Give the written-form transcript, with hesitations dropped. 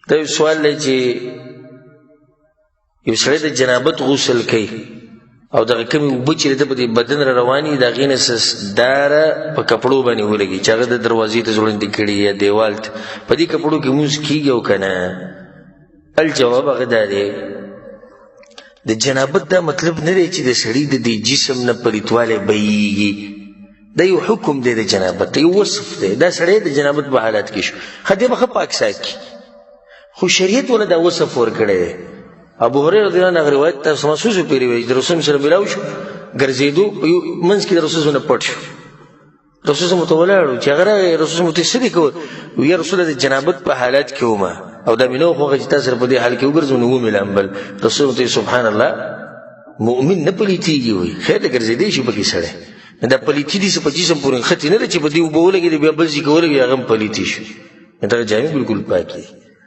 دا یو سوال دی چې یو سړی د جنابت غسل کوي او دغه کومې اوبه چې د په بدن را روانې د هغې نه داره په کپړو باندې ولګي چې هغه د دروازې ته ځوړندې کړي یا دیوال ته په دې کپړو کې لمونځ کېږي او که نه؟ الجواب هغه دا دی د جنابت دا مطلب نه دی چې د سړي د دې جسم نه پلیتوالی بهیږي. دا یو حکم دی د جنابت، یو وصف دی. دا سړی د جنابت په حالت کې شو، ښه دی به ښه پاک ساتي، خو شریعت ولا دا وصف ورکړی دی. ابو هريره رضی الله عنه روایت تاسو محسوس پیری وی د رسول سره ملاو شو، ګرځېدو منځ کې د رسول نه پټ شو. رسول سره متولاړو چې هغه رسول متصدی کو وی رسول د جنابت په حالت کې ومه او دا مينو خو چې تاسو په دې حال کې وګرځو نو وملم بل رسول ته سبحان الله مؤمن نه پلیتیږي وي خیر ګرځېدې شي پکې سره دا پلیتی دي چې په جسم پورې ختی نه چې په دې وبولګي بیا بل ځای کولګي هغه پلیتی شي. دا جامع بالکل پاکي.